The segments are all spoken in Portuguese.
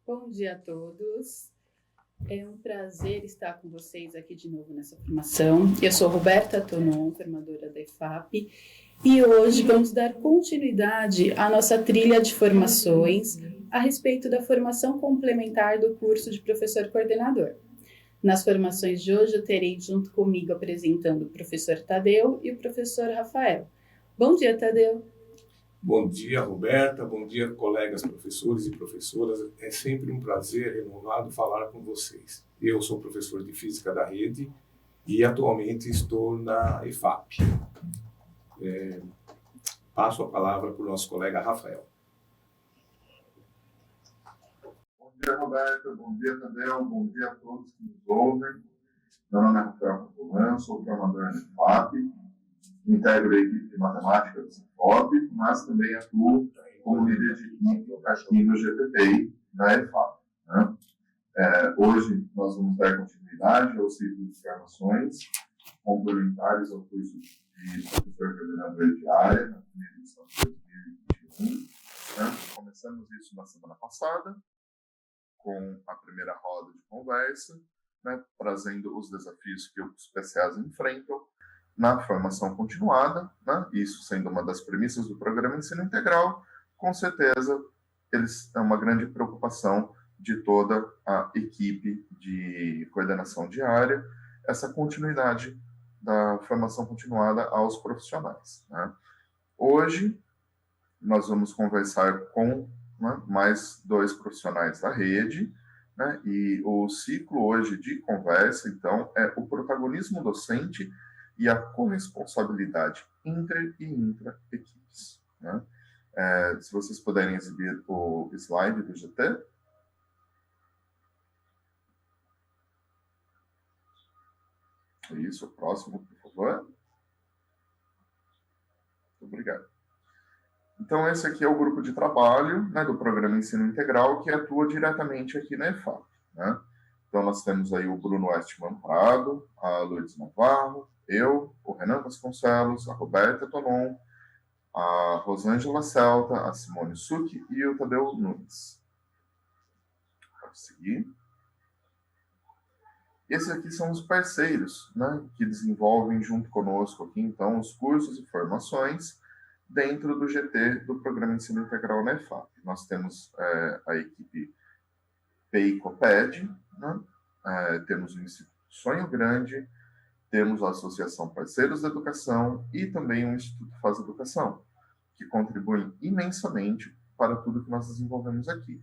Bom dia a todos. É um prazer estar com vocês aqui de novo nessa formação. Eu sou Roberta Tonon, formadora da EFAP, e hoje vamos dar continuidade à nossa trilha de formações a respeito da formação complementar do curso de professor coordenador. Nas formações de hoje eu terei junto comigo apresentando o professor Tadeu e o professor Rafael. Bom dia, Tadeu. Bom dia, Roberta. Bom dia, colegas professores e professoras. É sempre um prazer renovado falar com vocês. Eu sou professor de Física da Rede e atualmente estou na EFAP. Passo a palavra para o nosso colega Rafael. Bom dia, Roberta. Bom dia, Tadeu. Bom dia a todos que nos ouvem. Meu nome é Rafael Capolan, sou formador na EFAP. Integro a equipe de matemática do CIFOP, mas também atuo como líder de equipe aqui no GPTI da EFAP. Né? Hoje nós vamos dar continuidade ao ciclo de formações complementares ao curso de professor coordenador de área, na primeira edição de 2021. Né? Começamos isso na semana passada, com a primeira roda de conversa, né? Trazendo os desafios que os PCAs enfrentam na formação continuada, né? Isso sendo uma das premissas do programa Ensino Integral, com certeza é uma grande preocupação de toda a equipe de coordenação de área, essa continuidade da formação continuada aos profissionais. Né? Hoje, nós vamos conversar com mais 2 profissionais da rede, né? E o ciclo hoje de conversa, então, é o protagonismo docente e a corresponsabilidade inter e intra-equipes. Né? Se vocês puderem exibir o slide do GT. Isso, o próximo, por favor. Muito obrigado. Então, esse aqui é o grupo de trabalho, né, do Programa Ensino Integral, que atua diretamente aqui na EFAP. Né? Então, nós temos aí o Bruno Westman Prado, a Lourdes Navarro, eu, o Renan Vasconcelos, a Roberta Tonon, a Rosângela Celta, a Simone Succhi e o Tadeu Nunes. Pode seguir. Esses aqui são os parceiros, né, que desenvolvem junto conosco aqui, então, os cursos e formações dentro do GT do Programa Ensino Integral na EFAP. Nós temos a equipe PEI-COPED, né, temos o Instituto Sonho Grande, temos a Associação Parceiros da Educação e também o Instituto Faz Educação, que contribuem imensamente para tudo que nós desenvolvemos aqui.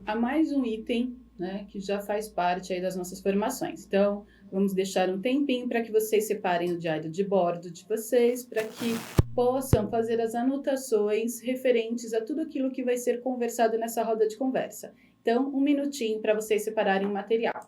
Há mais um item, né, que já faz parte aí das nossas formações. Então, vamos deixar um tempinho para que vocês separem o diário de bordo de vocês, para que possam fazer as anotações referentes a tudo aquilo que vai ser conversado nessa roda de conversa. Então, um minutinho para vocês separarem o material.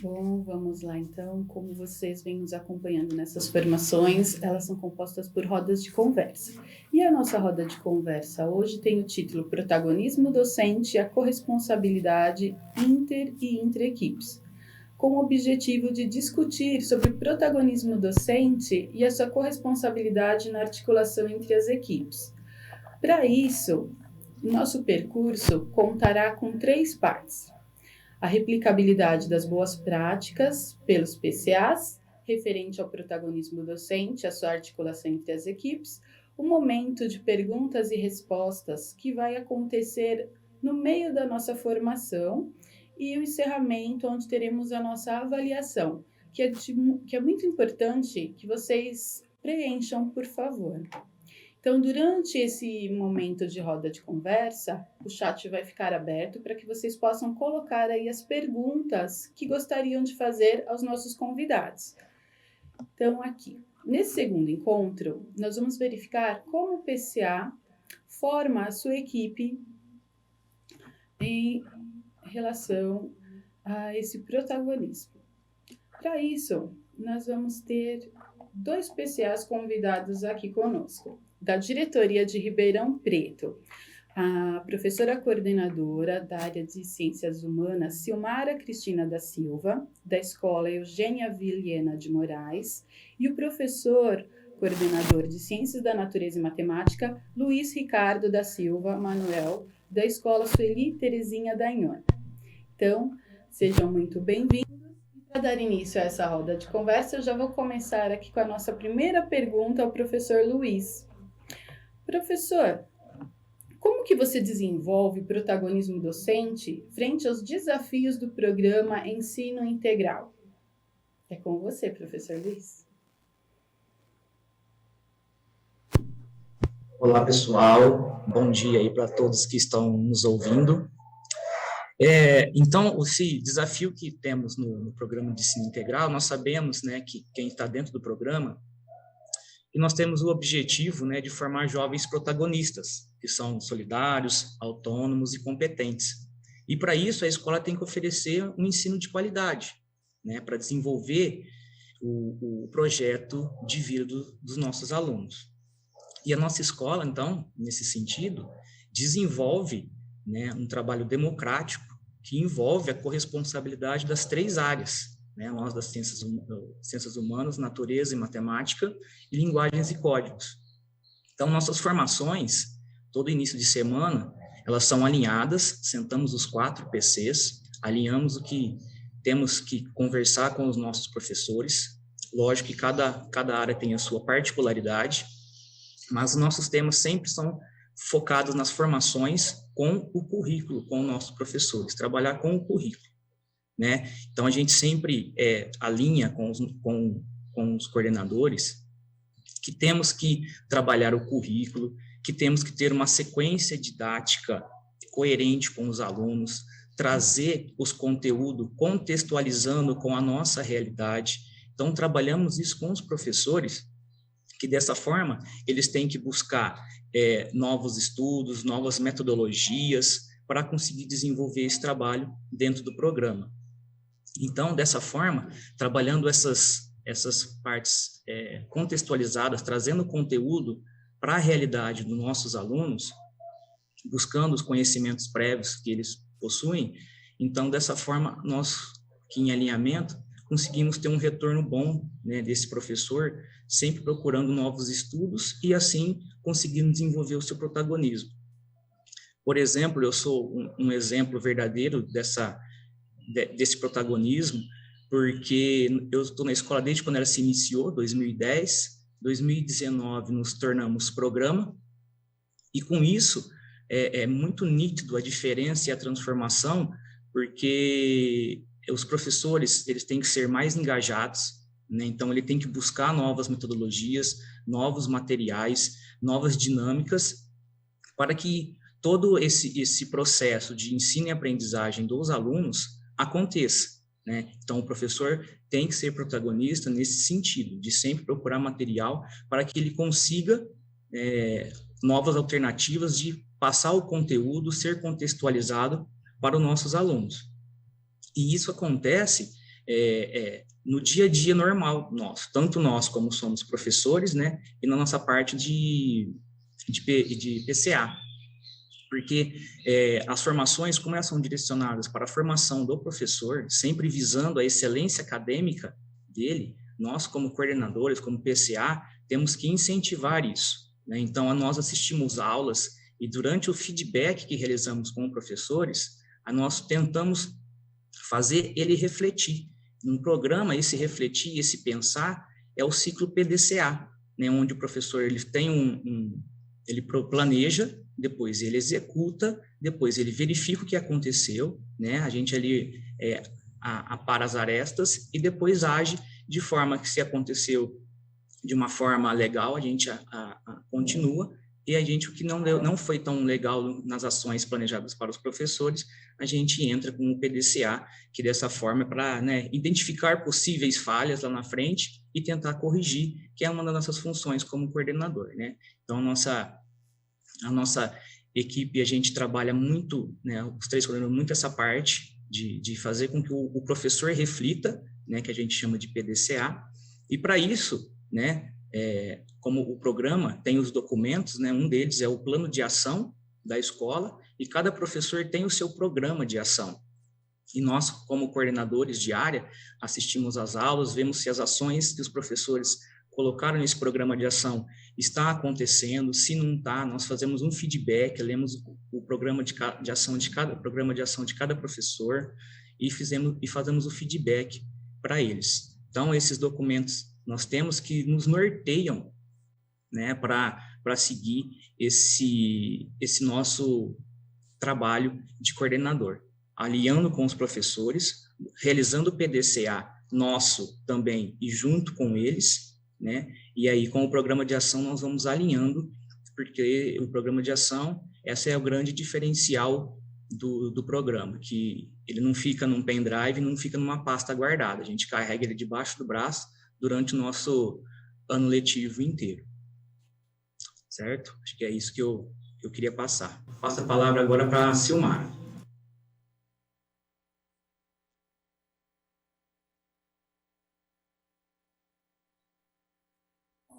Bom, vamos lá então. Como vocês vêm nos acompanhando nessas formações, elas são compostas por rodas de conversa. E a nossa roda de conversa hoje tem o título Protagonismo Docente e a Corresponsabilidade Inter e Intra-Equipes, com o objetivo de discutir sobre o protagonismo docente e a sua corresponsabilidade na articulação entre as equipes. Para isso, nosso percurso contará com 3 partes. a replicabilidade das boas práticas pelos PCAs, referente ao protagonismo docente, a sua articulação entre as equipes, o momento de perguntas e respostas que vai acontecer no meio da nossa formação e o encerramento, onde teremos a nossa avaliação, que é muito importante que vocês preencham, por favor. Então, durante esse momento de roda de conversa, o chat vai ficar aberto para que vocês possam colocar aí as perguntas que gostariam de fazer aos nossos convidados. Então, aqui, nesse segundo encontro, nós vamos verificar como o PCA forma a sua equipe em relação a esse protagonismo. Para isso, nós vamos ter 2 PCAs convidados aqui conosco, da diretoria de Ribeirão Preto, a professora coordenadora da área de Ciências Humanas, Silmara Cristina da Silva, da Escola Eugênia Vilhena de Moraes, e o professor coordenador de Ciências da Natureza e Matemática, Luiz Ricardo da Silva Manuel, da Escola Sueli Terezinha Dagnone. Então, sejam muito bem-vindos. Para dar início a essa roda de conversa, eu já vou começar aqui com a nossa primeira pergunta ao professor Luiz. Professor, como que você desenvolve o protagonismo docente frente aos desafios do programa Ensino Integral? É com você, professor Luiz. Olá, pessoal. Bom dia aí para todos que estão nos ouvindo. Então, esse desafio que temos no programa de ensino integral, nós sabemos, né, que quem está dentro do programa, e nós temos o objetivo, né, de formar jovens protagonistas, que são solidários, autônomos e competentes. E para isso a escola tem que oferecer um ensino de qualidade, né, para desenvolver o projeto de vida dos nossos alunos. E a nossa escola, então, nesse sentido, desenvolve, né, um trabalho democrático que envolve a corresponsabilidade das 3 áreas, né, nós das ciências humanas, natureza e matemática, e linguagens e códigos. Então, nossas formações, todo início de semana, elas são alinhadas, sentamos os 4 PCs, alinhamos o que temos que conversar com os nossos professores. Lógico que cada área tem a sua particularidade, mas os nossos temas sempre são focados nas formações com o currículo, com os nossos professores, trabalhar com o currículo, né? Então, a gente sempre alinha com os coordenadores que temos que trabalhar o currículo, que temos que ter uma sequência didática coerente com os alunos, trazer os conteúdos contextualizando com a nossa realidade. Então, trabalhamos isso com os professores, que dessa forma eles têm que buscar novos estudos, novas metodologias para conseguir desenvolver esse trabalho dentro do programa. Então, dessa forma, trabalhando essas partes contextualizadas, trazendo conteúdo para a realidade dos nossos alunos, buscando os conhecimentos prévios que eles possuem, então, dessa forma, nós, que em alinhamento, conseguimos ter um retorno bom, né, desse professor, sempre procurando novos estudos e, assim, conseguindo desenvolver o seu protagonismo. Por exemplo, eu sou um exemplo verdadeiro desse protagonismo, porque eu estou na escola desde quando ela se iniciou, 2010, 2019 nos tornamos programa, e com isso é muito nítido a diferença e a transformação, porque os professores, eles têm que ser mais engajados, né? Então, ele tem que buscar novas metodologias, novos materiais, novas dinâmicas, para que todo esse processo de ensino e aprendizagem dos alunos aconteça, né? Então, o professor tem que ser protagonista nesse sentido, de sempre procurar material para que ele consiga novas alternativas de passar o conteúdo, ser contextualizado para os nossos alunos. E isso acontece no dia a dia normal nosso, tanto nós como somos professores, né, e na nossa parte de PCA, porque as formações, como elas são direcionadas para a formação do professor, sempre visando a excelência acadêmica dele, nós como coordenadores, como PCA, temos que incentivar isso, né? Então, nós assistimos aulas e durante o feedback que realizamos com professores, nós tentamos fazer ele refletir. Num programa, esse refletir, esse pensar, é o ciclo PDCA, né, onde o professor ele tem ele planeja, depois ele executa, depois ele verifica o que aconteceu, né, a gente ali apara as arestas e depois age de forma que, se aconteceu de uma forma legal, a gente continua, e a gente, o que não foi tão legal nas ações planejadas para os professores, a gente entra com o PDCA, que dessa forma é para, né, identificar possíveis falhas lá na frente e tentar corrigir, que é uma das nossas funções como coordenador, né? Então, a nossa equipe, a gente trabalha muito, né, os três coordenadores, muito essa parte de fazer com que o professor reflita, né, que a gente chama de PDCA, e para isso, né, como o programa tem os documentos, né, um deles é o plano de ação da escola, e cada professor tem o seu programa de ação. E nós, como coordenadores de área, assistimos às aulas, vemos se as ações que os professores colocaram nesse programa de ação está acontecendo, se não está, nós fazemos um feedback, lemos o programa de ação de cada programa de ação de cada professor e fazemos o feedback para eles. Então, esses documentos nós temos que nos norteiam, né, para seguir esse nosso trabalho de coordenador, alinhando com os professores, realizando o PDCA nosso também e junto com eles, né, e aí com o programa de ação nós vamos alinhando, porque o programa de ação, esse é o grande diferencial do programa, que ele não fica num pendrive, não fica numa pasta guardada, a gente carrega ele debaixo do braço durante o nosso ano letivo inteiro. Certo? Acho que é isso que eu queria passar. Passo a palavra agora para a Silmara.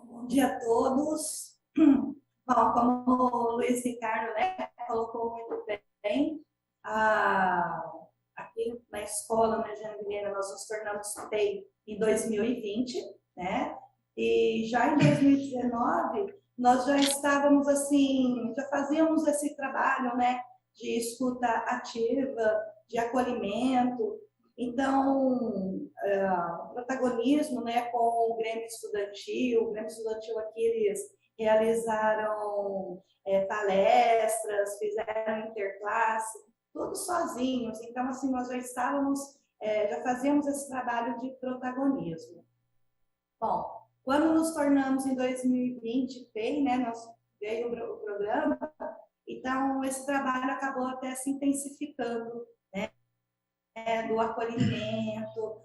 Bom dia a todos. Bom, como o Luiz Ricardo, né, colocou muito bem, aqui na escola, na Janguileira, nós nos tornamos TEI em 2020, né? E já em 2019, nós já estávamos assim, já fazíamos esse trabalho, né, de escuta ativa, de acolhimento. Então, protagonismo, né, com o Grêmio Estudantil aqui, eles realizaram palestras, fizeram interclasse, todos sozinhos. Então, assim, nós já estávamos, já fazíamos esse trabalho de protagonismo. Bom, quando nos tornamos em 2020 PEI, né, veio o programa, então esse trabalho acabou até se intensificando, né, do acolhimento,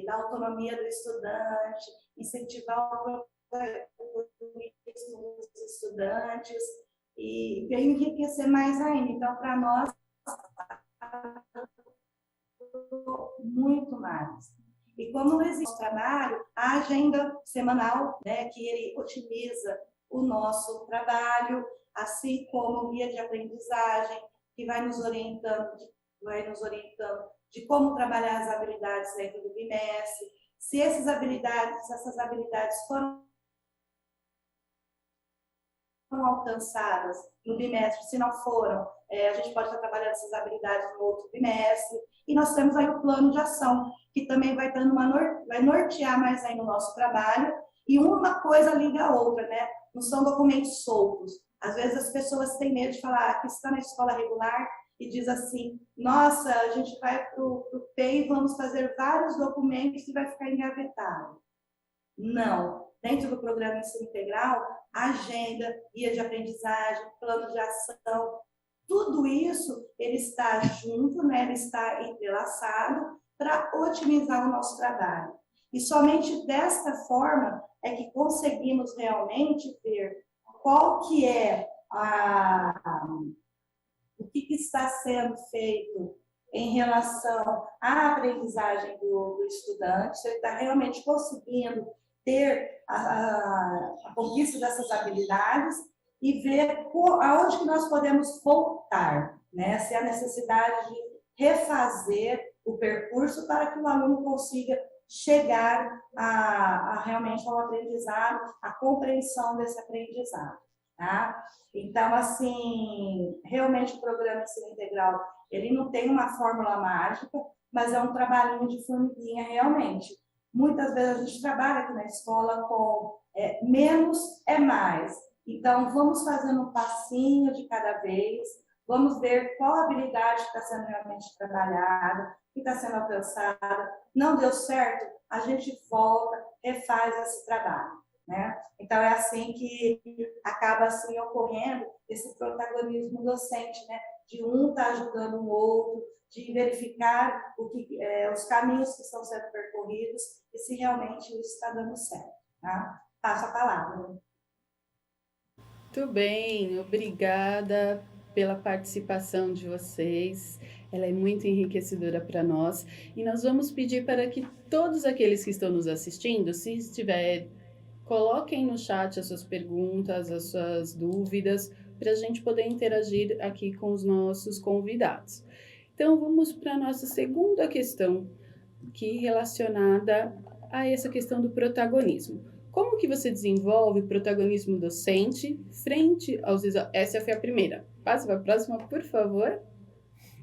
da autonomia do estudante, incentivar o protagonismo dos estudantes, e veio enriquecer mais ainda. Então, para nós, muito mais. E como existe trabalho, a agenda semanal, né, que ele otimiza o nosso trabalho, assim como o guia de aprendizagem, que vai nos orientando de como trabalhar as habilidades dentro do bimestre, se essas habilidades foram alcançadas no bimestre, se não foram, a gente pode estar trabalhando essas habilidades no outro bimestre. E nós temos aí o plano de ação, que também vai nortear mais aí no nosso trabalho, e uma coisa liga a outra, né? Não são documentos soltos. Às vezes as pessoas têm medo de falar que está na escola regular e diz assim, nossa, a gente vai para o PEI e vamos fazer vários documentos e vai ficar engavetado. Não. Dentro do programa Ensino Integral, agenda, guia de aprendizagem, plano de ação, tudo isso ele está junto, né? Ele está entrelaçado para otimizar o nosso trabalho. E somente desta forma é que conseguimos realmente ver qual que é o que está sendo feito em relação à aprendizagem do estudante, se ele está realmente conseguindo ter a conquista dessas habilidades e ver aonde que nós podemos voltar, né? Se há necessidade de refazer o percurso para que o aluno consiga chegar realmente ao aprendizado, à compreensão desse aprendizado. Tá? Então, assim, realmente o programa Ensino Integral, Ele não tem uma fórmula mágica, mas é um trabalhinho de formiguinha realmente. Muitas vezes a gente trabalha aqui na escola com menos é mais. Então, vamos fazendo um passinho de cada vez, vamos ver qual habilidade está sendo realmente trabalhada, que está sendo alcançada. Não deu certo, a gente volta, refaz esse trabalho, né? Então, é assim que acaba assim, ocorrendo esse protagonismo docente, né? De um estar ajudando o outro, de verificar os caminhos que estão sendo percorridos e se realmente isso está dando certo. Tá? Passo a palavra. Muito bem, obrigada pela participação de vocês. Ela é muito enriquecedora para nós. E nós vamos pedir para que todos aqueles que estão nos assistindo, se estiver, coloquem no chat as suas perguntas, as suas dúvidas, para a gente poder interagir aqui com os nossos convidados. Então, vamos para a nossa segunda questão, que é relacionada a essa questão do protagonismo. Como que você desenvolve o protagonismo docente frente aos... Essa foi a primeira. Passa para a próxima, por favor.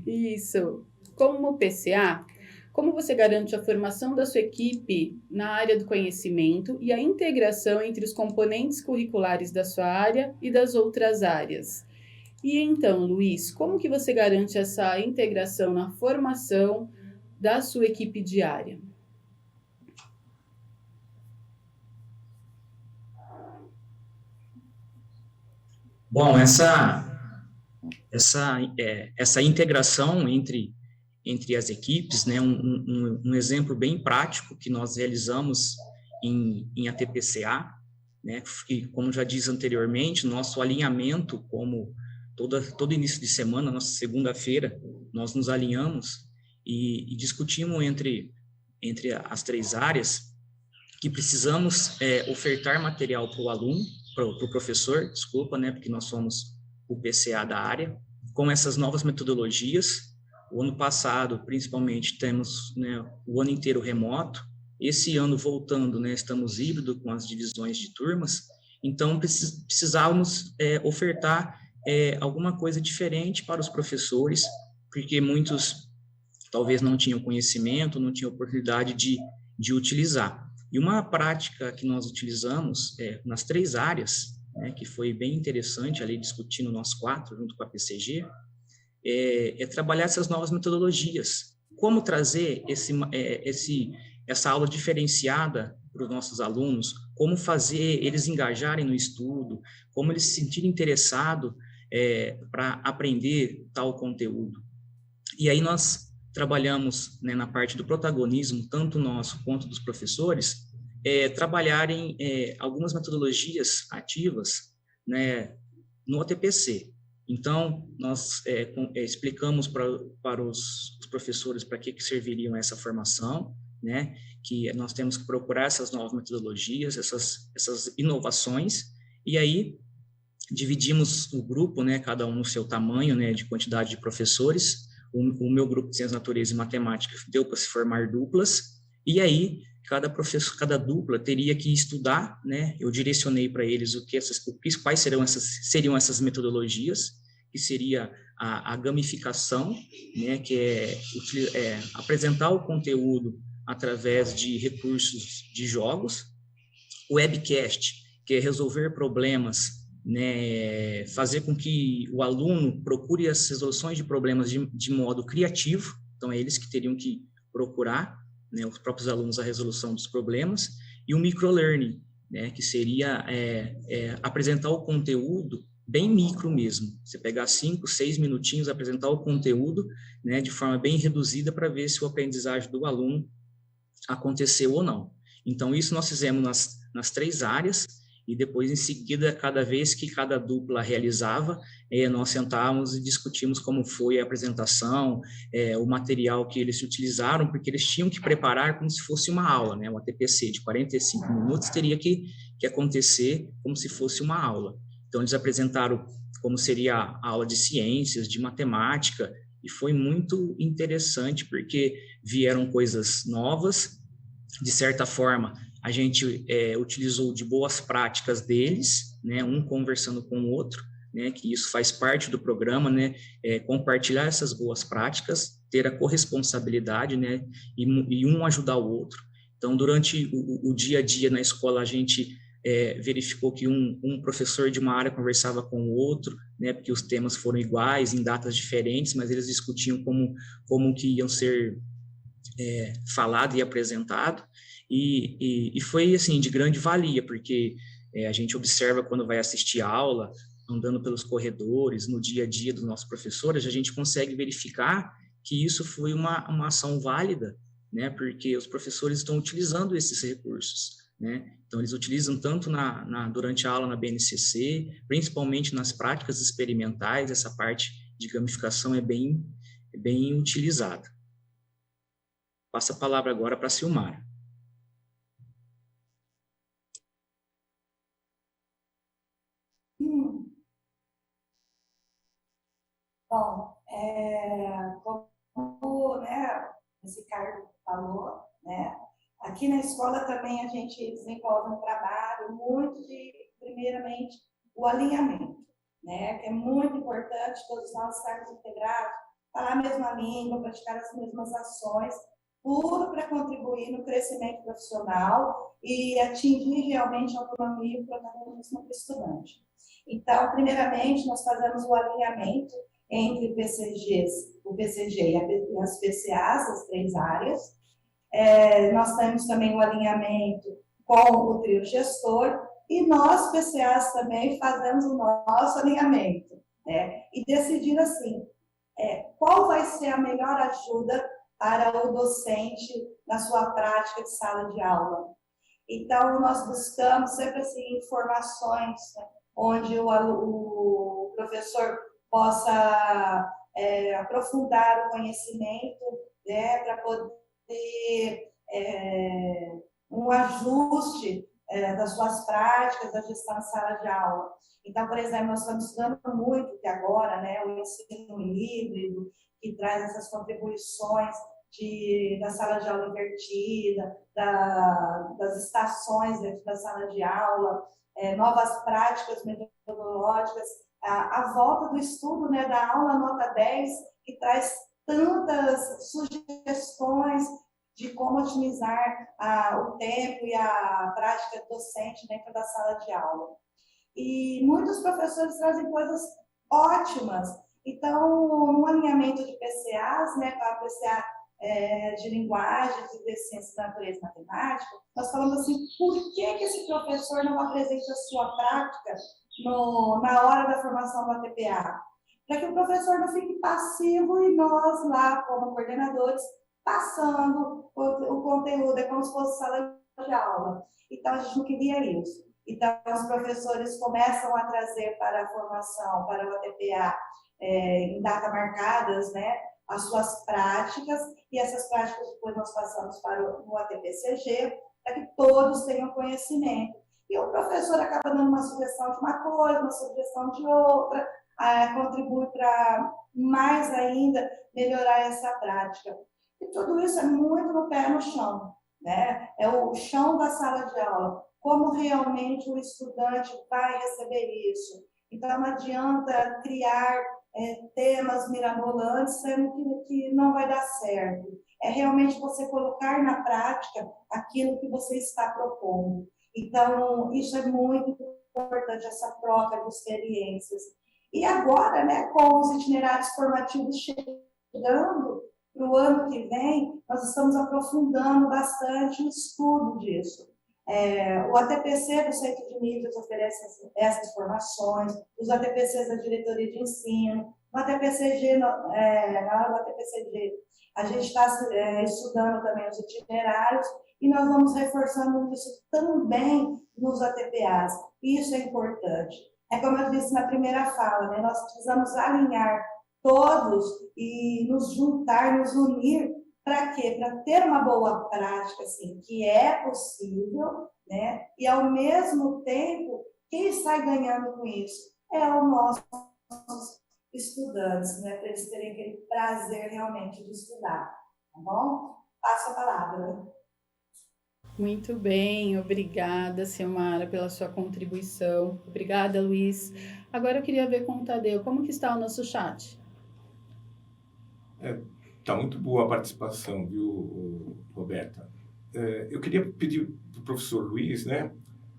Isso. Como PCA, como você garante a formação da sua equipe na área do conhecimento e a integração entre os componentes curriculares da sua área e das outras áreas? E então, Luiz, como que você garante essa integração na formação da sua equipe diária? Bom, essa integração entre as equipes, né, um exemplo bem prático que nós realizamos em ATPCA, né, que, como já disse anteriormente, nosso alinhamento, como todo início de semana, nossa segunda-feira, nós nos alinhamos e discutimos entre as três áreas que precisamos ofertar material para o aluno, para o professor, desculpa, né, porque nós somos o PCA da área, com essas novas metodologias. O ano passado, principalmente, temos, né, o ano inteiro remoto. Esse ano, voltando, né, estamos híbrido com as divisões de turmas, então precisávamos ofertar alguma coisa diferente para os professores, porque muitos talvez não tinham conhecimento, não tinham oportunidade de utilizar. E uma prática que nós utilizamos nas três áreas, né, que foi bem interessante, ali discutindo nós quatro, junto com a PCG, é trabalhar essas novas metodologias. Como trazer essa aula diferenciada para os nossos alunos, como fazer eles engajarem no estudo, como eles se sentirem interessados para aprender tal conteúdo. E aí nós trabalhamos, né, na parte do protagonismo, tanto nosso quanto dos professores, trabalharem algumas metodologias ativas, né, no ATPC. Então, nós explicamos para os professores para que serviriam essa formação, né, que nós temos que procurar essas novas metodologias, essas inovações, e aí dividimos o grupo, né, cada um no seu tamanho, né, de quantidade de professores. O meu grupo de Ciências Natureza e Matemática deu para se formar duplas, e aí cada dupla teria que estudar, né? Eu direcionei para eles quais seriam essas metodologias, que seria a gamificação, né? Que é apresentar o conteúdo através de recursos de jogos, o webcast, que é resolver problemas, né, fazer com que o aluno procure as resoluções de problemas de modo criativo. Então, é eles que teriam que procurar, né, os próprios alunos, a resolução dos problemas. E o microlearning, né, que seria apresentar o conteúdo bem micro mesmo. Você pegar 5, 6 minutinhos, apresentar o conteúdo, né, de forma bem reduzida para ver se o aprendizagem do aluno aconteceu ou não. Então, isso nós fizemos nas três áreas. E depois, em seguida, cada vez que cada dupla realizava, nós sentávamos e discutimos como foi a apresentação, o material que eles utilizaram, porque eles tinham que preparar como se fosse uma aula, né? O ATPC de 45 minutos teria que acontecer como se fosse uma aula. Então, eles apresentaram como seria a aula de ciências, de matemática, e foi muito interessante, porque vieram coisas novas, de certa forma. A gente utilizou de boas práticas deles, né, um conversando com o outro, né, que isso faz parte do programa, né, compartilhar essas boas práticas, ter a corresponsabilidade, né, e um ajudar o outro. Então, durante o dia a dia na escola, a gente verificou que um professor de uma área conversava com o outro, né, porque os temas foram iguais, em datas diferentes, mas eles discutiam como que iam ser falado e apresentado, e foi, assim, de grande valia, porque a gente observa quando vai assistir aula, andando pelos corredores, no dia a dia dos nossos professores, a gente consegue verificar que isso foi uma ação válida, né, porque os professores estão utilizando esses recursos, né, então eles utilizam tanto durante a aula na BNCC, principalmente nas práticas experimentais, essa parte de gamificação é bem utilizada. Passo a palavra agora para a Silmara. Bom, como, né, esse Ricardo falou, né, aqui na escola também a gente desenvolve um trabalho muito de, primeiramente, o alinhamento, né, que é muito importante, todos nós estarmos integrados, falar a mesma língua, praticar as mesmas ações, tudo para contribuir no crescimento profissional e atingir realmente a autonomia e o protagonismo do estudante. Então, primeiramente, nós fazemos o alinhamento entre o PCG e as PCAs, as 3 áreas. Nós temos também o alinhamento com o trio gestor e nós, PCAs, também fazemos o nosso alinhamento, né? E decidir, assim, qual vai ser a melhor ajuda para o docente na sua prática de sala de aula. Então, nós buscamos sempre, assim, informações, né, onde o professor possa aprofundar o conhecimento, né, para poder um ajuste das suas práticas da gestão de sala de aula. Então, por exemplo, nós estamos estudando muito que agora, né, o ensino híbrido, que traz essas contribuições da sala de aula invertida, das estações dentro da sala de aula, novas práticas metodológicas, a volta do estudo, né, da aula nota 10, que traz tantas sugestões de como otimizar o tempo e a prática docente dentro da sala de aula. E muitos professores trazem coisas ótimas. Então, no alinhamento de PCAs, né, com a PCA de linguagens e de ciências da natureza e matemática, nós falamos assim, por que esse professor não apresenta a sua prática na hora da formação do ATPA? Para que o professor não fique passivo e nós lá, como coordenadores, passando o conteúdo, é como se fosse sala de aula. Então, a gente não queria isso. Então, os professores começam a trazer para a formação, para o ATPA, em data marcadas, né, as suas práticas, e essas práticas depois nós passamos para o ATPCG, para que todos tenham conhecimento. E o professor acaba dando uma sugestão de uma coisa, uma sugestão de outra, contribui para mais ainda melhorar essa prática. E tudo isso é muito no pé no chão, né? É o chão da sala de aula, como realmente o estudante vai receber isso. Então, não adianta criar temas mirabolantes, sendo que não vai dar certo. É realmente você colocar na prática aquilo que você está propondo. Então, isso é muito importante, essa troca de experiências. E agora, né, com os itinerários formativos chegando para o ano que vem, nós estamos aprofundando bastante o estudo disso. O ATPC do Centro de Mídias oferece essas formações, os ATPCs da Diretoria de Ensino, no ATPCG, na hora do ATPCG, a gente está estudando também os itinerários e nós vamos reforçando isso também nos ATPAs. Isso é importante. É como eu disse na primeira fala, né? Nós precisamos alinhar todos e nos juntar, nos unir. Para quê? Para ter uma boa prática, assim, que é possível, né? E, ao mesmo tempo, quem sai ganhando com isso é os nossos estudantes, né? Para eles terem aquele prazer realmente de estudar, tá bom? Passo a palavra. Muito bem, obrigada, Silmara, pela sua contribuição. Obrigada, Luiz. Agora eu queria ver com o Tadeu, como que está o nosso chat? Tá muito boa a participação, viu, Roberta? Eu queria pedir para o professor Luiz, né,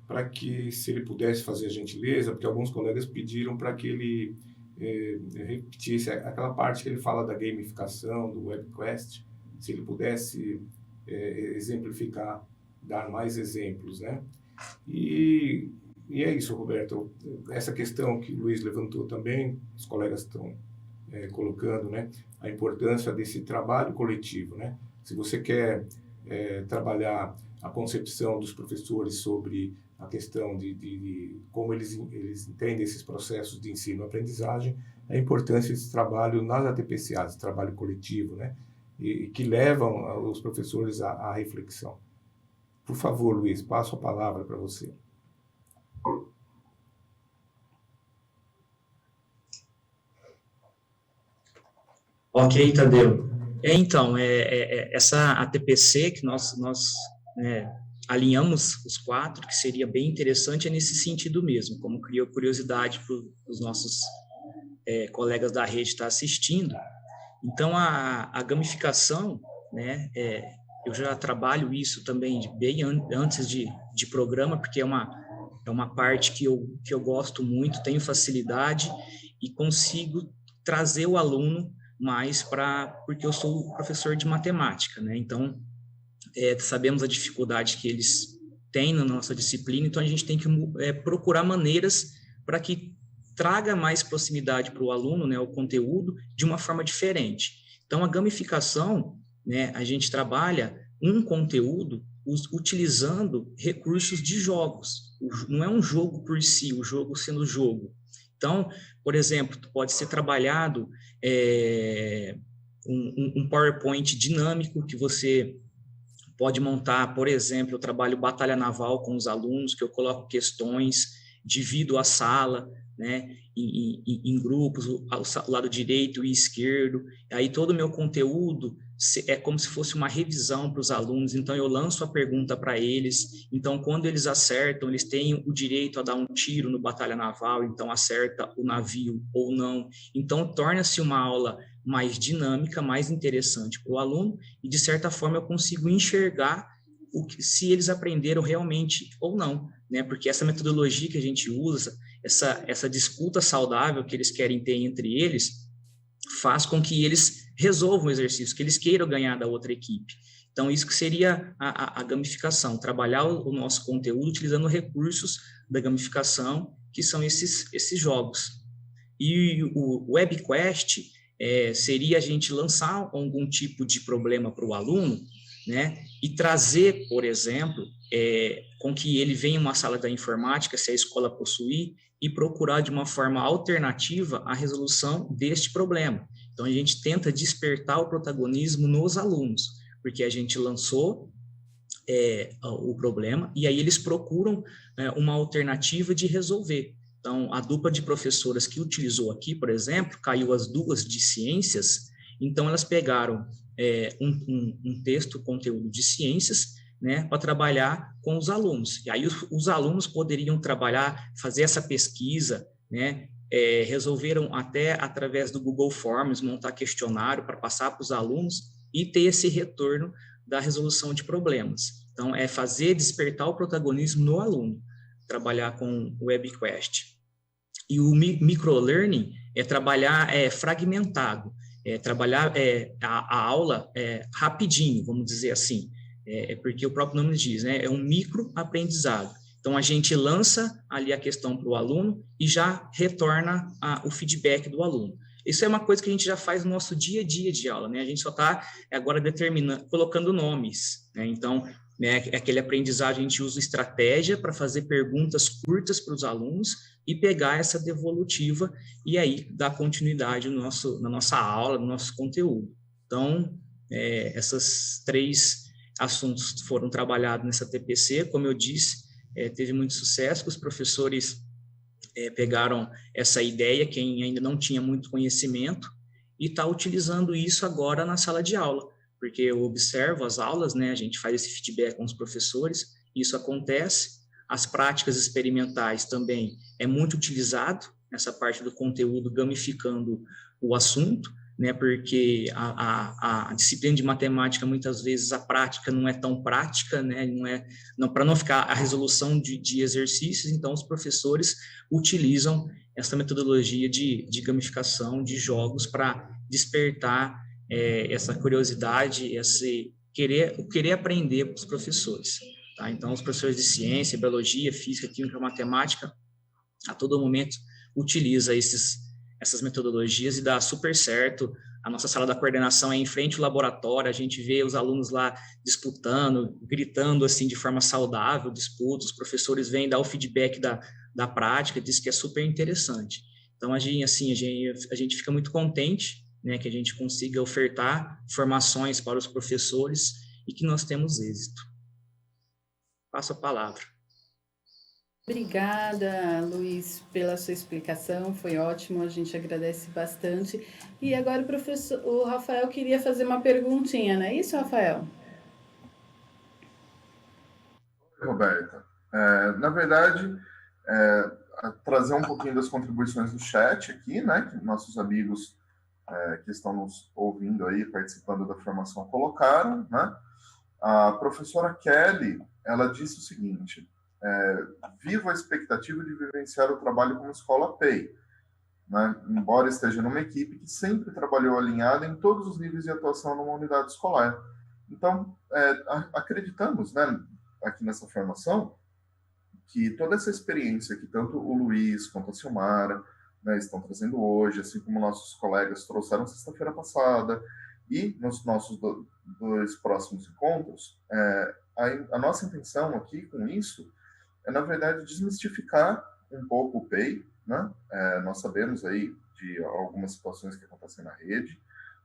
para que, se ele pudesse fazer a gentileza, porque alguns colegas pediram para que ele repetisse aquela parte que ele fala da gamificação, do WebQuest, se ele pudesse exemplificar, dar mais exemplos, né? E é isso, Roberto. Essa questão que o Luiz levantou também, os colegas estão colocando, né? A importância desse trabalho coletivo, né? Se você quer trabalhar a concepção dos professores sobre a questão de como eles entendem esses processos de ensino-aprendizagem, a importância desse trabalho nas ATPCAs, trabalho coletivo, né? E que levam os professores à reflexão. Por favor, Luiz, passo a palavra para você. Ok, Tadeu. Então, essa ATPC que nós alinhamos os 4, que seria bem interessante, é nesse sentido mesmo, como criou curiosidade para os nossos colegas da rede estar assistindo. Então, a gamificação, né, eu já trabalho isso também bem antes de programa, porque é uma parte que eu gosto muito, tenho facilidade e consigo trazer o aluno mais porque eu sou professor de matemática, né? Então, sabemos a dificuldade que eles têm na nossa disciplina, então a gente tem que procurar maneiras para que traga mais proximidade para o aluno, né, o conteúdo, de uma forma diferente. Então, a gamificação, né, a gente trabalha um conteúdo utilizando recursos de jogos. Não é um jogo por si, o jogo sendo jogo. Então, por exemplo, pode ser trabalhado um PowerPoint dinâmico que você pode montar. Por exemplo, eu trabalho batalha naval com os alunos, que eu coloco questões, divido a sala, né, em grupos, o lado direito e esquerdo. Aí todo o meu conteúdo é como se fosse uma revisão para os alunos. Então eu lanço a pergunta para eles. Então, quando eles acertam, eles têm o direito a dar um tiro no batalha naval, então acerta o navio ou não. Então torna-se uma aula mais dinâmica, mais interessante para o aluno, e de certa forma eu consigo enxergar se eles aprenderam realmente ou não, né? Porque essa metodologia que a gente usa, essa disputa saudável que eles querem ter entre eles, faz com que eles resolvam o exercício, que eles queiram ganhar da outra equipe. Então, isso que seria a gamificação, trabalhar o nosso conteúdo utilizando recursos da gamificação, que são esses jogos. E o WebQuest seria a gente lançar algum tipo de problema para o aluno, né, e trazer, por exemplo, com que ele venha em uma sala da informática, se a escola possuir, e procurar de uma forma alternativa a resolução deste problema. Então, a gente tenta despertar o protagonismo nos alunos, porque a gente lançou o problema, e aí eles procuram uma alternativa de resolver. Então, a dupla de professoras que utilizou aqui, por exemplo, caiu as duas de ciências, então elas pegaram um texto, conteúdo de ciências, né, para trabalhar com os alunos. E aí os alunos poderiam trabalhar, fazer essa pesquisa, né, resolveram até através do Google Forms, montar questionário para passar para os alunos e ter esse retorno da resolução de problemas. Então, despertar o protagonismo no aluno, trabalhar com o WebQuest. E o microlearning é trabalhar fragmentado, trabalhar a aula rapidinho, vamos dizer assim, porque o próprio nome diz, né, é um microaprendizado. Então, a gente lança ali a questão para o aluno e já retorna o feedback do aluno. Isso é uma coisa que a gente já faz no nosso dia a dia de aula, né? A gente só está agora colocando nomes, né? Então, né, aquele aprendizado, a gente usa estratégia para fazer perguntas curtas para os alunos e pegar essa devolutiva e aí dar continuidade na nossa aula, no nosso conteúdo. Então, essas 3 assuntos foram trabalhados nessa TPC, como eu disse, teve muito sucesso, os professores pegaram essa ideia, quem ainda não tinha muito conhecimento, e está utilizando isso agora na sala de aula, porque eu observo as aulas, né, a gente faz esse feedback com os professores, isso acontece. As práticas experimentais também é muito utilizado nessa parte do conteúdo, gamificando o assunto, né, porque a disciplina de matemática, muitas vezes, a prática não é tão prática, né, para não ficar a resolução de exercícios, então os professores utilizam essa metodologia de gamificação, de jogos, para despertar essa curiosidade, o querer aprender para os professores. Tá? Então, os professores de ciência, biologia, física, química, matemática, a todo momento utiliza essas metodologias e dá super certo. A nossa sala da coordenação é em frente ao laboratório, a gente vê os alunos lá disputando, gritando assim de forma saudável, disputas, os professores vêm dar o feedback da prática, diz que é super interessante. Então, a gente fica muito contente, né, que a gente consiga ofertar formações para os professores e que nós temos êxito. Passo a palavra. Obrigada, Luiz, pela sua explicação, foi ótimo, a gente agradece bastante. E agora o Rafael queria fazer uma perguntinha, não é isso, Rafael? Roberta, na verdade, trazer um pouquinho das contribuições do chat aqui, né, que nossos amigos que estão nos ouvindo aí, participando da formação, colocaram, né? A professora Kelly, ela disse o seguinte: vivo a expectativa de vivenciar o trabalho como escola PEI, né? Embora esteja numa equipe que sempre trabalhou alinhada em todos os níveis de atuação numa unidade escolar. Então, acreditamos, né, aqui nessa formação, que toda essa experiência que tanto o Luiz quanto a Silmara, né, estão trazendo hoje, assim como nossos colegas trouxeram sexta-feira passada, e nos nossos dois próximos encontros, a nossa intenção aqui com isso é, na verdade, desmistificar um pouco o PEI, né? Nós sabemos aí de algumas situações que acontecem na rede,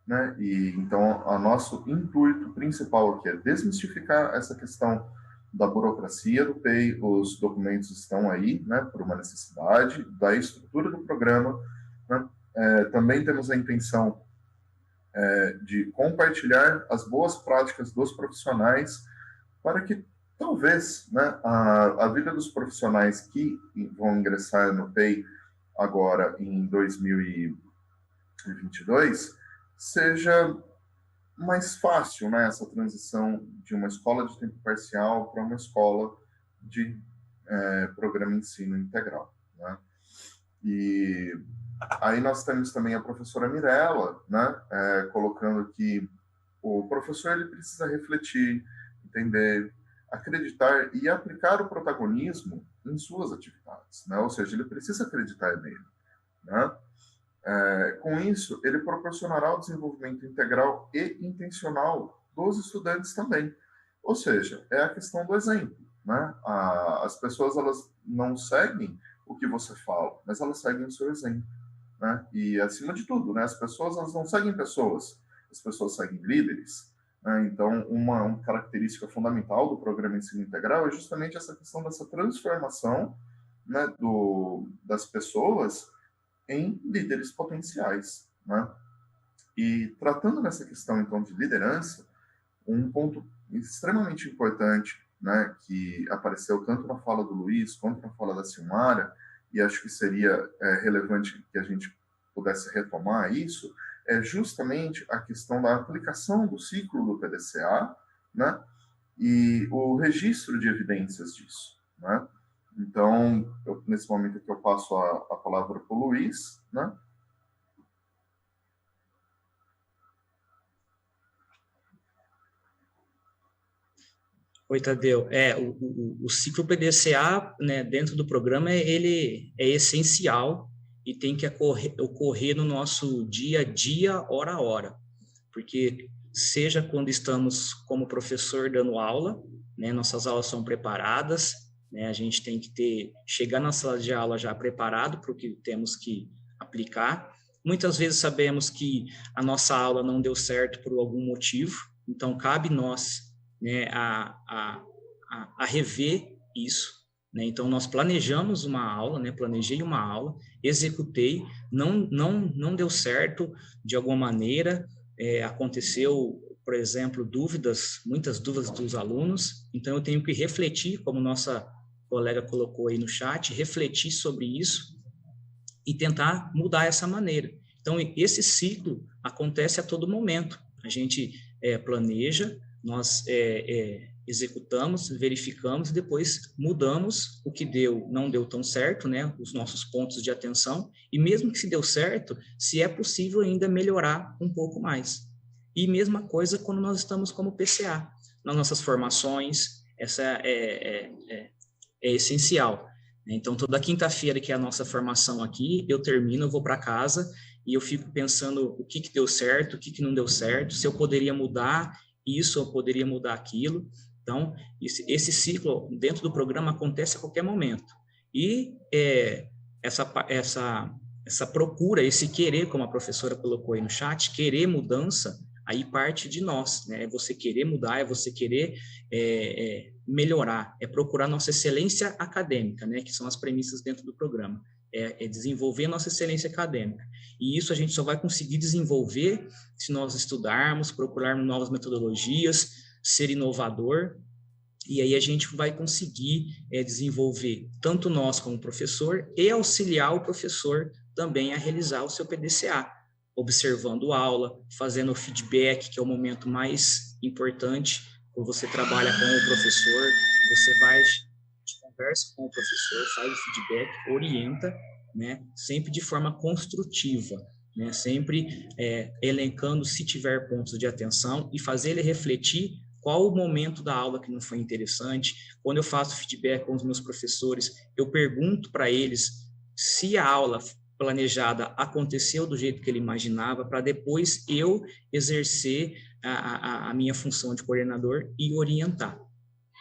né? E então, o nosso intuito principal aqui é desmistificar essa questão da burocracia do PEI. Os documentos estão aí, né, por uma necessidade da estrutura do programa, né? Também temos a intenção de compartilhar as boas práticas dos profissionais para que talvez, né, a vida dos profissionais que vão ingressar no PEI agora em 2022 seja mais fácil, né, essa transição de uma escola de tempo parcial para uma escola de programa de ensino integral, né? E aí nós temos também a professora Mirella, né, colocando que o professor ele precisa refletir, entender, acreditar e aplicar o protagonismo em suas atividades, né? Ou seja, ele precisa acreditar nele, né? Com isso, ele proporcionará o desenvolvimento integral e intencional dos estudantes também. Ou seja, é a questão do exemplo, né? As pessoas elas não seguem o que você fala, mas elas seguem o seu exemplo, né? E acima de tudo, né? As pessoas elas não seguem pessoas, as pessoas seguem líderes. Então, uma característica fundamental do programa Ensino Integral é justamente essa questão dessa transformação, né, das pessoas em líderes potenciais, né? E tratando nessa questão, então, de liderança, um ponto extremamente importante, né, que apareceu tanto na fala do Luiz quanto na fala da Silmara, e acho que seria relevante que a gente pudesse retomar isso, é justamente a questão da aplicação do ciclo do PDCA, né, e o registro de evidências disso, né? Então, nesse momento aqui eu passo a palavra para o Luiz, né? Oi, Tadeu. O ciclo PDCA, né, dentro do programa, ele é essencial e tem que ocorrer no nosso dia a dia, hora a hora, porque seja quando estamos como professor dando aula, né, nossas aulas são preparadas, né, a gente tem que chegar na sala de aula já preparado para o que temos que aplicar. Muitas vezes sabemos que a nossa aula não deu certo por algum motivo, então cabe nós, né, a rever isso, né? Então nós planejamos uma aula, né? Planejei uma aula, executei, não deu certo de alguma maneira, aconteceu por exemplo, muitas dúvidas dos alunos, então eu tenho que refletir, como nossa colega colocou aí no chat, refletir sobre isso e tentar mudar essa maneira. Então, esse ciclo acontece a todo momento. A gente planeja, nós executamos, verificamos, e depois mudamos o que não deu tão certo, né, os nossos pontos de atenção, e mesmo que se deu certo, se é possível ainda melhorar um pouco mais. E mesma coisa quando nós estamos como PCA. Nas nossas formações, essa é essencial. Então, toda quinta-feira, que é a nossa formação aqui, eu termino, eu vou para casa e eu fico pensando o que deu certo, o que não deu certo, se eu poderia mudar isso, eu poderia mudar aquilo. Então, esse ciclo dentro do programa acontece a qualquer momento. E essa procura, esse querer, como a professora colocou aí no chat, querer mudança, aí parte de nós, né? É você querer mudar, é você querer melhorar, é procurar nossa excelência acadêmica, né? Que são as premissas dentro do programa. É desenvolver nossa excelência acadêmica. E isso a gente só vai conseguir desenvolver se nós estudarmos, procurarmos novas metodologias, ser inovador, e aí a gente vai conseguir desenvolver tanto nós como professor e auxiliar o professor também a realizar o seu PDCA, observando aula, fazendo o feedback, que é o momento mais importante, quando você trabalha com o professor, você vai, conversa com o professor, faz o feedback, orienta, né, sempre de forma construtiva, né, sempre elencando se tiver pontos de atenção e fazer ele refletir qual o momento da aula que não foi interessante. Quando eu faço feedback com os meus professores, eu pergunto para eles se a aula planejada aconteceu do jeito que ele imaginava, para depois eu exercer a minha função de coordenador e orientar.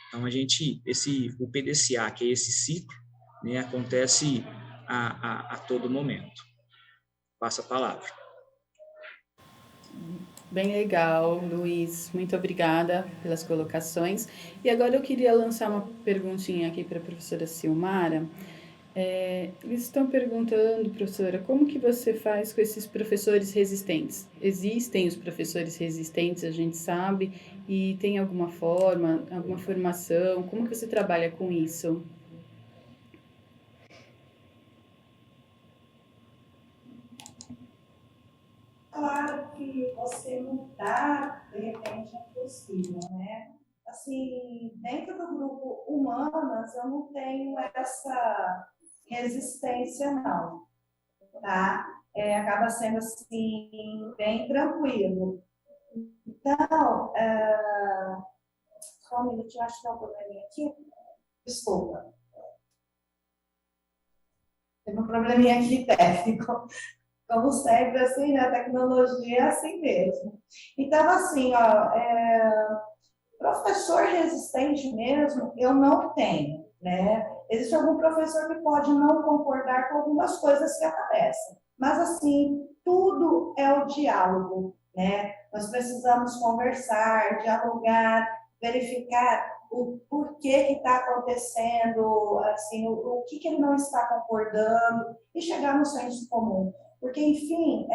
Então, o PDCA, que é esse ciclo, né, acontece a todo momento. Passo a palavra. Bem legal, Luiz. Muito obrigada pelas colocações. E agora eu queria lançar uma perguntinha aqui para a professora Silmara. Eles estão perguntando, professora, como que você faz com esses professores resistentes? Existem os professores resistentes, a gente sabe, e tem alguma forma, alguma formação? Como que você trabalha com isso? Claro que você mudar, de repente, é possível, né? Assim, dentro do grupo Humanas, eu não tenho essa resistência, não, tá? Acaba sendo, assim, bem tranquilo. Então, só um minutinho, acho que tem um probleminha aqui. Desculpa. Tem um probleminha aqui técnico. Como sempre, assim, né? A tecnologia é assim mesmo. Então, assim, professor resistente mesmo, eu não tenho, né? Existe algum professor que pode não concordar com algumas coisas que aparecem, mas, assim, tudo é o diálogo, né? Nós precisamos conversar, dialogar, verificar o porquê que está acontecendo, assim, o que ele não está concordando e chegar no senso comum. Porque, enfim,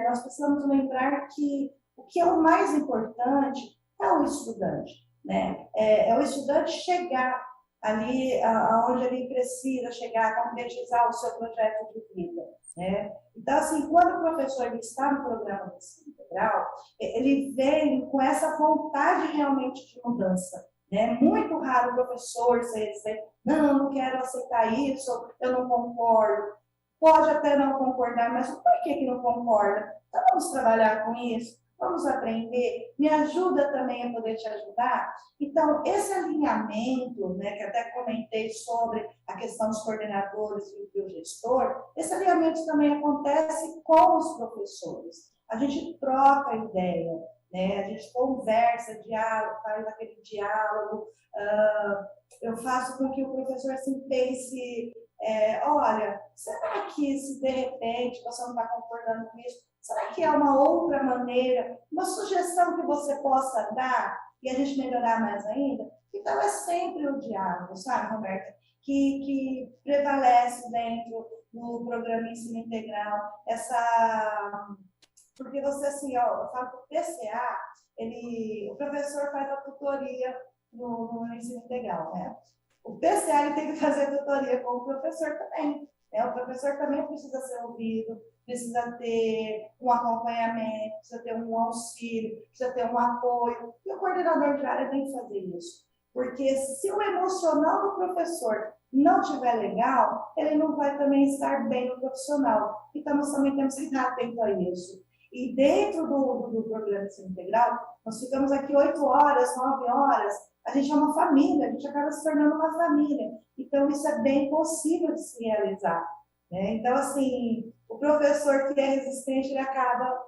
nós precisamos lembrar que o que é o mais importante é o estudante, né? É o estudante chegar ali aonde ele precisa chegar, concretizar o seu projeto de vida, né? Então, assim, quando o professor ele está no programa de ensino integral, ele vem com essa vontade realmente de mudança, né? Muito raro o professor dizer, não quero aceitar isso, eu não concordo. Pode até não concordar, mas por que não concorda? Então, vamos trabalhar com isso, vamos aprender, me ajuda também a poder te ajudar. Então, esse alinhamento, né, que até comentei sobre a questão dos coordenadores e do gestor, esse alinhamento também acontece com os professores. A gente troca ideia, né, a gente conversa, diálogo, faz aquele diálogo, eu faço com que o professor assim, pense... olha, será que se de repente você não está concordando com isso, será que há uma outra maneira, uma sugestão que você possa dar e a gente melhorar mais ainda? Então, é sempre o diálogo, sabe, Roberta, que prevalece dentro do programa Ensino Integral, porque você, assim, eu falo que o PCA, o professor faz a tutoria no ensino integral, né? O PCL tem que fazer tutoria com o professor também, né? O professor também precisa ser ouvido, precisa ter um acompanhamento, precisa ter um auxílio, precisa ter um apoio. E o coordenador de área tem que fazer isso. Porque se o emocional do professor não estiver legal, ele não vai também estar bem no profissional. Então, nós também temos que estar atentos a isso. E dentro do programa de ensino integral, nós ficamos aqui 8 horas, 9 horas, a gente é uma família, a gente acaba se tornando uma família. Então, isso é bem possível de se realizar, né? Então, assim, o professor que é resistente, ele acaba,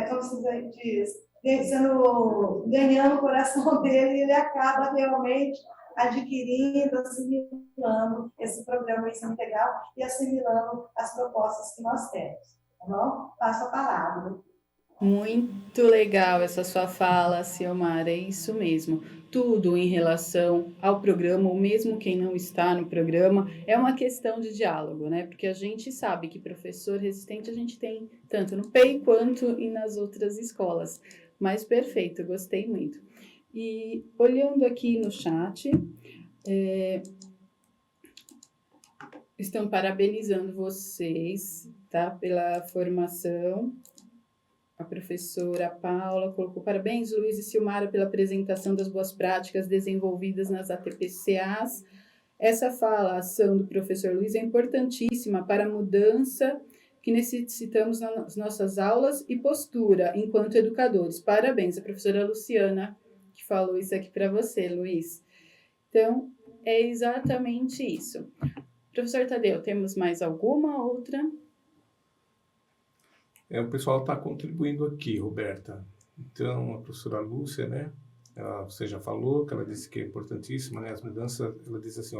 como se diz, ganhando o coração dele, e ele acaba realmente adquirindo, assimilando esse programa de ensino integral e assimilando as propostas que nós temos. Tá bom? Passo a palavra. Muito legal essa sua fala, Ciomara, é isso mesmo. Tudo em relação ao programa, ou mesmo quem não está no programa, é uma questão de diálogo, né? Porque a gente sabe que professor resistente a gente tem tanto no PEI quanto nas outras escolas. Mas perfeito, gostei muito. E olhando aqui no chat, estão parabenizando vocês, tá? Pela formação. A professora Paula colocou parabéns, Luiz e Ciomara, pela apresentação das boas práticas desenvolvidas nas ATPCAs. Essa ação do professor Luiz é importantíssima para a mudança que necessitamos nas nossas aulas e postura enquanto educadores. Parabéns, a professora Luciana, que falou isso aqui para você, Luiz. Então, é exatamente isso. Professor Tadeu, temos mais alguma outra? O pessoal está contribuindo aqui, Roberta. Então, a professora Lúcia, né? Você já falou que ela disse que é importantíssima, né? As mudanças, ela diz assim,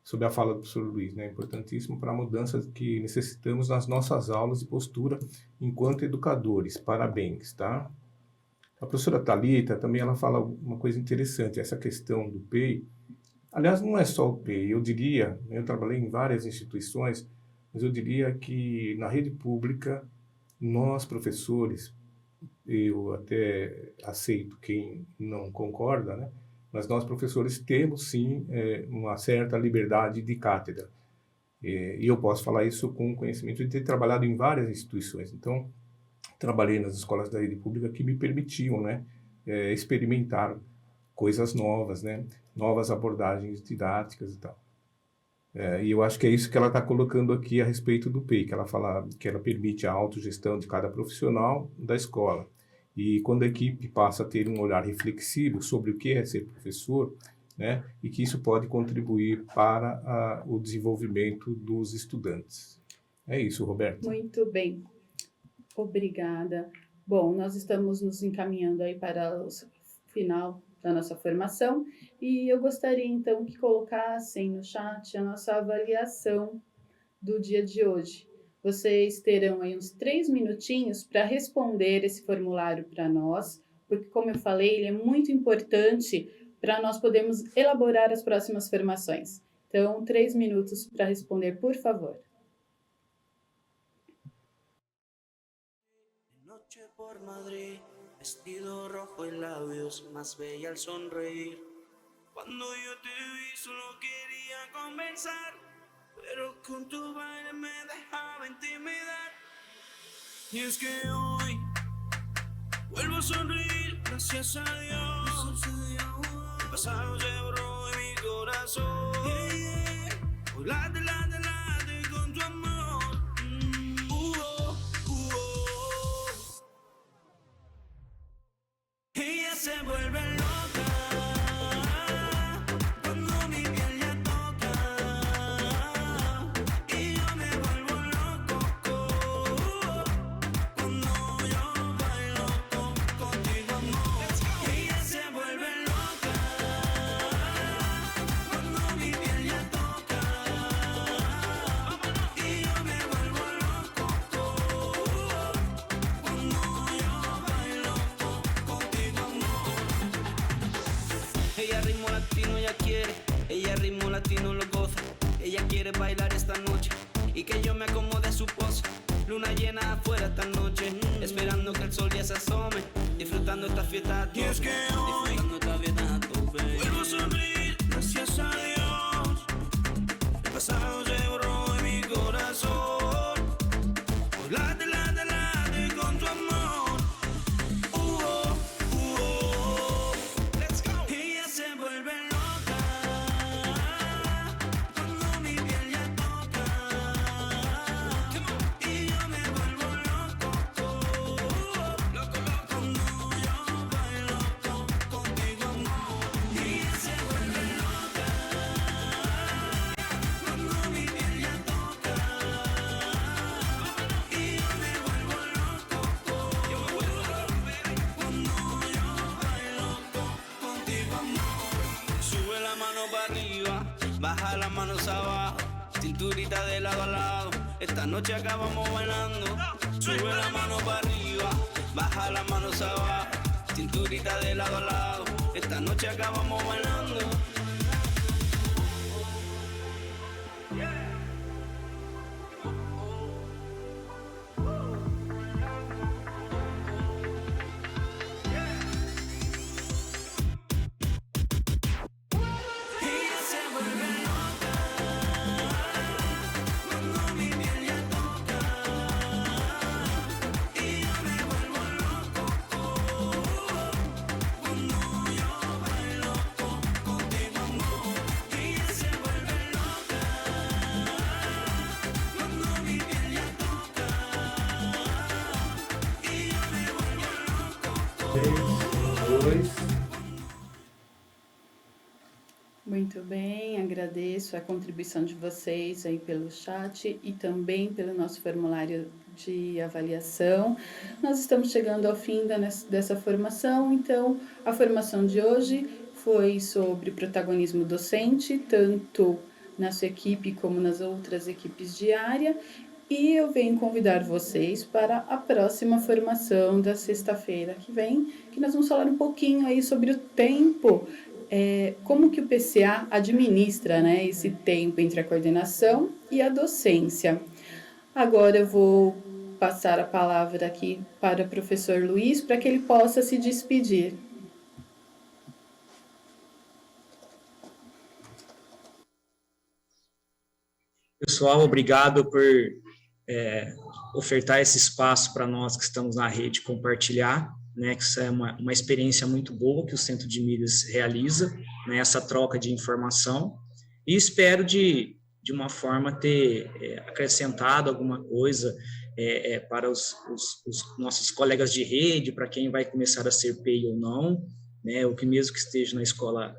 sobre a fala do professor Luiz, né? Importantíssimo para a mudança que necessitamos nas nossas aulas e postura enquanto educadores. Parabéns, tá? A professora Thalita também ela fala uma coisa interessante, essa questão do PEI. Aliás, não é só o PEI, eu diria, eu trabalhei em várias instituições, mas eu diria que na rede pública, nós professores, eu até aceito quem não concorda, né? Mas nós professores temos sim uma certa liberdade de cátedra. E eu posso falar isso com conhecimento de ter trabalhado em várias instituições. Então, trabalhei nas escolas da rede pública que me permitiam, né, experimentar coisas novas, né? Novas abordagens didáticas e tal. E eu acho que é isso que ela está colocando aqui a respeito do PEI, que ela fala que ela permite a autogestão de cada profissional da escola. E quando a equipe passa a ter um olhar reflexivo sobre o que é ser professor, né, e que isso pode contribuir para o desenvolvimento dos estudantes. É isso, Roberto. Muito bem. Obrigada. Bom, nós estamos nos encaminhando aí para o final da nossa formação, e eu gostaria então que colocassem no chat a nossa avaliação do dia de hoje. Vocês terão aí uns 3 minutinhos para responder esse formulário para nós, porque como eu falei, ele é muito importante para nós podermos elaborar as próximas formações. Então, 3 minutos para responder, por favor. Noche por Madrid, vestido rojo y labios más bella al sonreír. Cuando yo te vi solo quería conversar, pero con tu baile me dejaba intimidar. Y es que hoy vuelvo a sonreír, gracias a Dios. El pasado se borró de mi corazón. Hoy late con tu amor. Ella se vuelve loca cuando mi piel ya toca, y yo me vuelvo loco cuando yo bailo contigo, amor. Ella se vuelve loca cuando mi piel ya toca, y yo me vuelvo loco cuando yo bailo contigo, amor. Ella ritmo latino ya quiere, ella ritmo latino lo goza. Ella quiere bailar esta noche y que yo me acomode a su pose. luna llena afuera esta noche, esperando que el sol ya se asome, disfrutando esta fiesta a tope, disfrutando esta fiesta a tope. Vuelvo a sonreír, gracias a Dios, el pasado se borró de mi corazón, pues late, late, late con tu amor. Let's go. Ella se vuelve loca cuando mi piel ya toca, y yo me vuelvo loco, loco, loco, cuando yo bailo contigo, amor. Ella se vuelve loca cuando mi piel ya toca, y yo me vuelvo loco, yo me vuelvo loco, baby, cuando yo bailo contigo, amor. Sube la mano para arriba, baja las manos abajo, cinturita de lado a lado, esta noche acabamos bailando. Sube la mano para arriba, baja las manos abajo, cinturita de lado a lado, esta noche acabamos bailando. Ella se vuelve loca cuando mi piel ya toca, y yo me vuelvo loco cuando yo bailo contigo, amor. Ella se vuelve loca cuando mi piel ya toca, y yo me vuelvo loco. 3, 2. Muito bem, agradeço a contribuição de vocês aí pelo chat e também pelo nosso formulário de avaliação. Nós estamos chegando ao fim dessa formação, então a formação de hoje foi sobre protagonismo docente, tanto na sua equipe como nas outras equipes de área, e eu venho convidar vocês para a próxima formação da sexta-feira que vem, que nós vamos falar um pouquinho aí sobre o tempo, como que o PCA administra, né, esse tempo entre a coordenação e a docência. Agora eu vou passar a palavra aqui para o professor Luiz, para que ele possa se despedir. Pessoal, obrigado por ofertar esse espaço para nós que estamos na rede compartilhar, né, que isso é uma experiência muito boa que o Centro de Mídias realiza, né, essa troca de informação, e espero de uma forma ter acrescentado alguma coisa para os nossos colegas de rede, para quem vai começar a ser PEI ou não, né, ou que mesmo que esteja na escola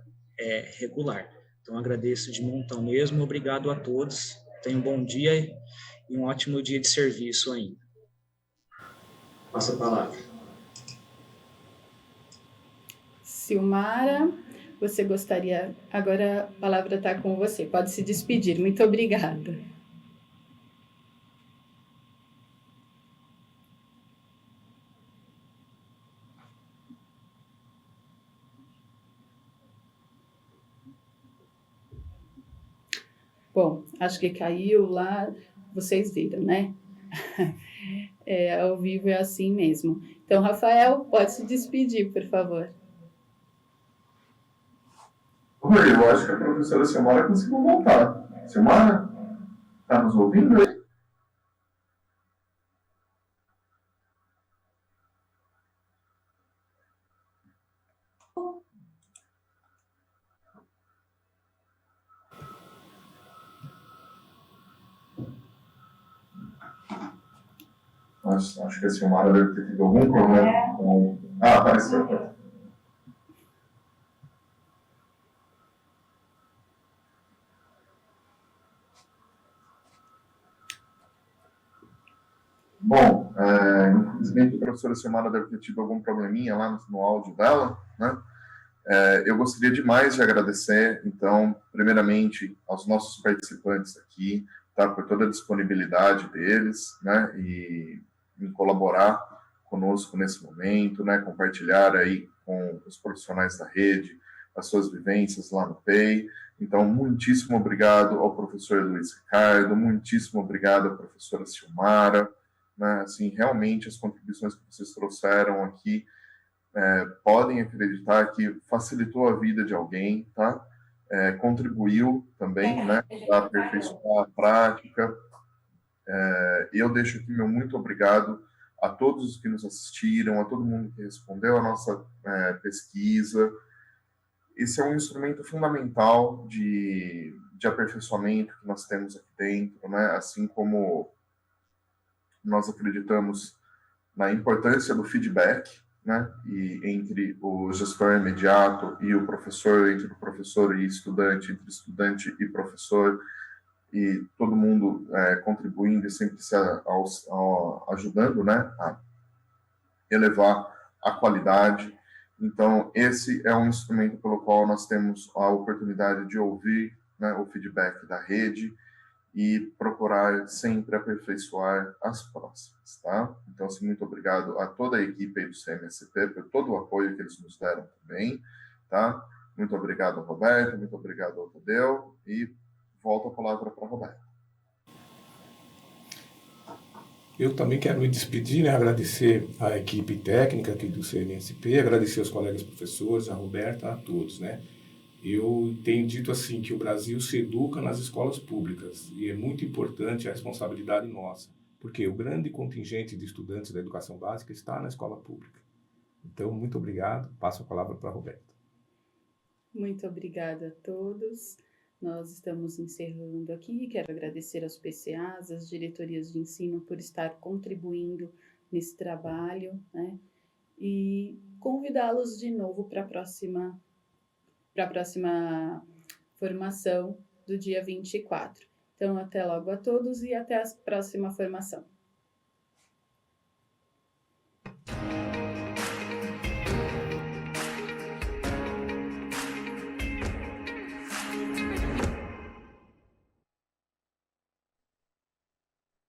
regular. Então, agradeço de montão mesmo, obrigado a todos, tenham um bom dia e um ótimo dia de serviço ainda. Passa a palavra. Silmara, você gostaria... Agora a palavra está com você, pode se despedir. Muito obrigada. Bom, acho que caiu lá, vocês viram, né? Ao vivo é assim mesmo. Então, Rafael, pode se despedir, por favor. Oi, eu acho que a professora Silmara conseguiu voltar. Silmara, está nos ouvindo aí? Acho que a Silmara deve ter tido algum problema com... Ah, apareceu. Bom, infelizmente a professora Silmara deve ter tido algum probleminha lá no áudio dela, né? Eu gostaria demais de agradecer, então, primeiramente, aos nossos participantes aqui, tá, por toda a disponibilidade deles, né, e em colaborar conosco nesse momento, né, compartilhar aí com os profissionais da rede as suas vivências lá no PEI. Então, muitíssimo obrigado ao professor Luiz Ricardo, muitíssimo obrigado à professora Silmara, né? Assim, realmente as contribuições que vocês trouxeram aqui podem acreditar que facilitou a vida de alguém, tá? Contribuiu também, né, para aperfeiçoar a prática. Eu deixo aqui meu muito obrigado a todos os que nos assistiram, a todo mundo que respondeu a nossa pesquisa. Esse é um instrumento fundamental de aperfeiçoamento que nós temos aqui dentro, né? Assim como nós acreditamos na importância do feedback, né? E entre o gestor imediato e o professor, entre o professor e estudante, entre estudante e professor, e todo mundo contribuindo e sempre se ajudando, né? A elevar a qualidade. Então, esse é um instrumento pelo qual nós temos a oportunidade de ouvir, né, o feedback da rede e procurar sempre aperfeiçoar as próximas, tá? Então, assim, muito obrigado a toda a equipe aí do CMSP por todo o apoio que eles nos deram também, tá? Muito obrigado ao Roberto, muito obrigado ao Tadeu, e volto a palavra para o Roberto. Eu também quero me despedir, né, agradecer a equipe técnica aqui do CMSP, agradecer aos colegas professores, a Roberta, a todos, né? Eu tenho dito assim que o Brasil se educa nas escolas públicas e é muito importante a responsabilidade nossa, porque o grande contingente de estudantes da educação básica está na escola pública. Então, muito obrigado. Passo a palavra para a Roberta. Muito obrigada a todos. Nós estamos encerrando aqui. Quero agradecer aos PCAs, às diretorias de ensino por estar contribuindo nesse trabalho, né? E convidá-los de novo para a próxima formação do dia 24. Então, até logo a todos e até a próxima formação.